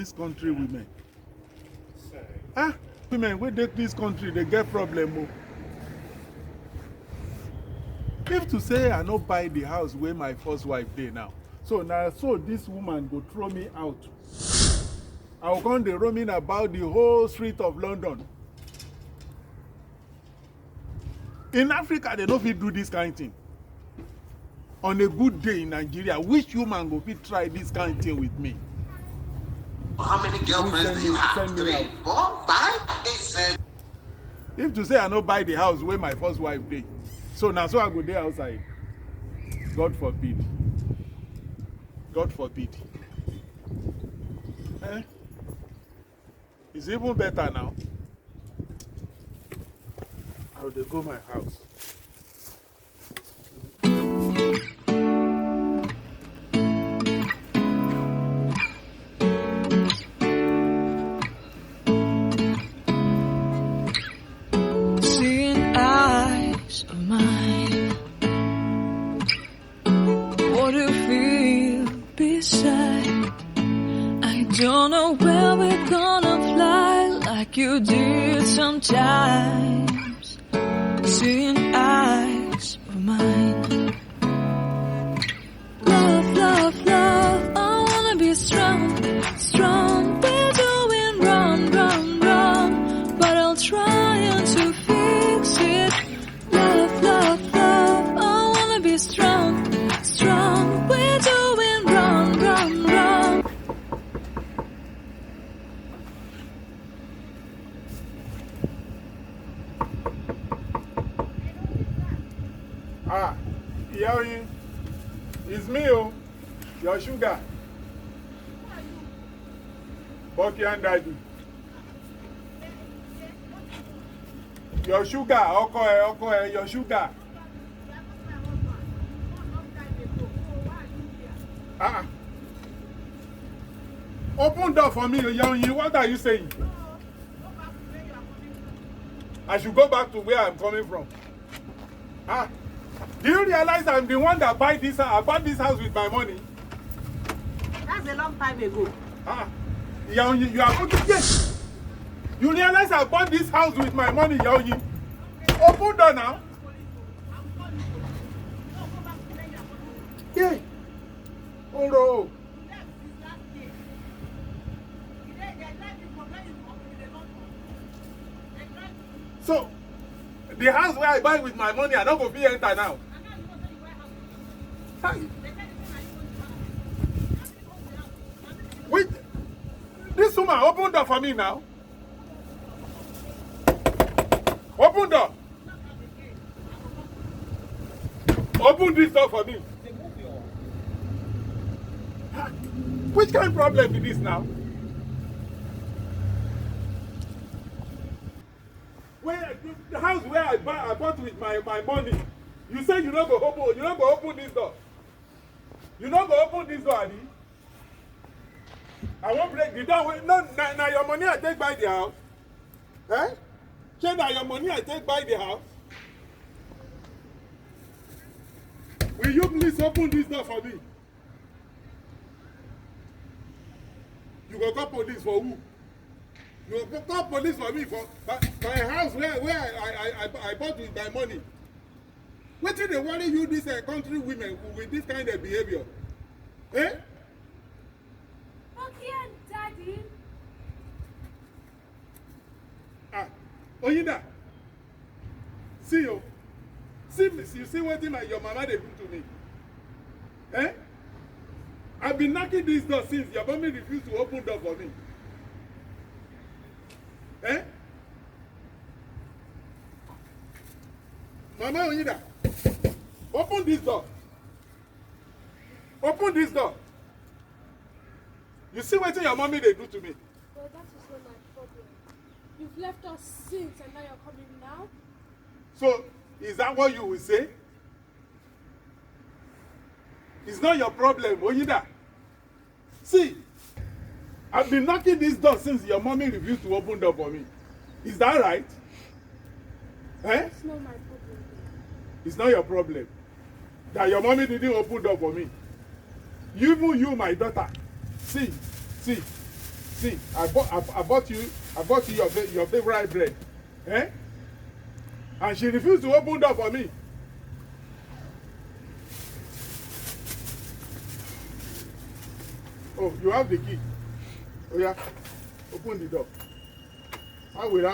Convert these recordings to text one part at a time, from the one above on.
this country women. Women wey dey this country they get problem. If to say I no buy the house where my first wife dey now, so now so this woman go throw me out. I will come dey roaming about the whole street of London. In Africa, they no fit do this kind of thing. On a good day in Nigeria, which woman go fit try this kind of thing with me? How many girlfriends do you have? 3, 4, 5, 8, 7. If to say I no buy the house where my first wife dey, so now so I go there outside. God forbid. God forbid. It's even better now. I will go my house. Seeing eyes of mine, what do you feel beside? I don't know where we're gonna fly like you did sometimes. Seeing eyes of mine, love, love, love, I wanna be strong, strong. We're doing wrong, wrong, wrong, but I'll try to fix it. Love, love, love, I wanna be strong, strong. We're doing wrong, wrong, wrong. Yaoyin, it's me, your sugar. Buckingham daddy. Your sugar, oko, your sugar. Open door for me, Yaoyin. What are you saying? I should go back to where I'm coming from. Do you realize I'm the one that buy this? I bought this house with my money. That's a long time ago. Yaoyin, you are putting yes. You realize I bought this house with my money, Yaoyin. Open door now. Yeah. Oh no. So, the house where I buy with my money, I don't go be enter now. Wait, this woman open door for me now. Open door. Open this door for me. Which kind of problem is this now? Where the house where I bought with my money. You say you don't go open this door. You don't go open this door, Adi. I won't break the door. No, now your money I take by the house. Say now your money I take by the house. Will you please open this door for me? You go call police for who? You go call police for me for my house where I bought with my money. What did they worry you this country women with this kind of behavior? Okay, Daddy. Oyinda, see you. You see what your mama they do to me? I've been knocking this door since your mommy refused to open door for me. Mama Oyinda, open this door. Open this door. You see what your mommy they do to me? Well, that is not my problem. You've left us since and now you're coming now? So, is that what you will say? It's not your problem, Oyinda. See, I've been knocking this door since your mommy refused to open door for me. Is that right? It's not my problem. It's not your problem. That your mommy didn't open door for me. You, my daughter. See. See, I bought you your favorite bread. Eh? And she refused to open door for me. Oh, you have the key. Oh yeah, open the door. How will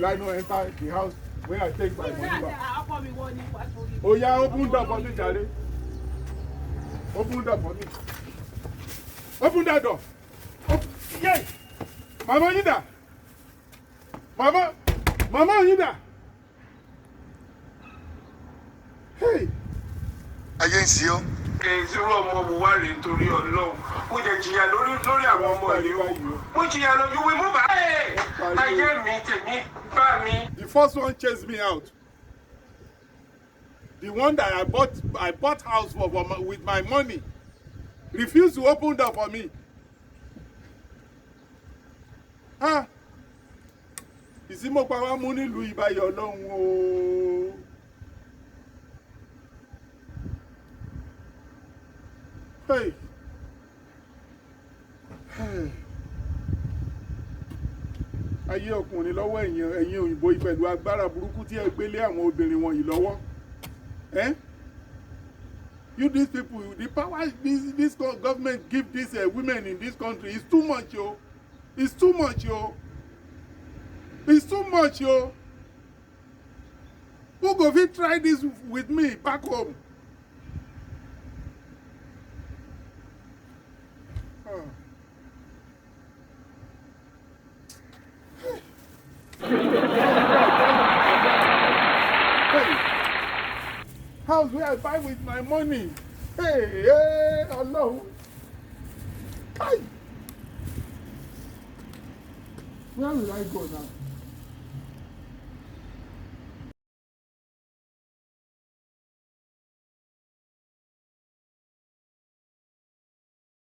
I not enter the house when I take my money back? Oh yeah, open door for me, Charlie. Open door for me. Open that door. Yay! Mama Yida! Mama Yida! Hey! Ayé ń ṣe ọ́. Ìṣòro ọmọ Buhari nítorí Ọlọ́run. Mo jẹ jìyà lórí àwọn ọmọ yìí o. Mo jìyà lójú wí mú bá. Ayé mi tèmi bá mi. The first one chased me out. The one that I bought house for with my money refused to open door for me. Ah! Ìsímọ̀pá wa mú nílùú ìbáyọ̀ Ọlọ́run o. Hey. Ayé ọkùnrin lọ́wọ́ ẹ̀yin òyìnbó pẹ̀lú agbára burúkú tí ẹ gbélé àwọn obìnrin wọ̀nyí lọ́wọ́. Eh? You these people, the power this government give these women in this country is too much, yo. It's too much, yo. It's too much, yo. Who go fit try this with me back home? House where I buy with my money. Hey, Allah. Where will I go now?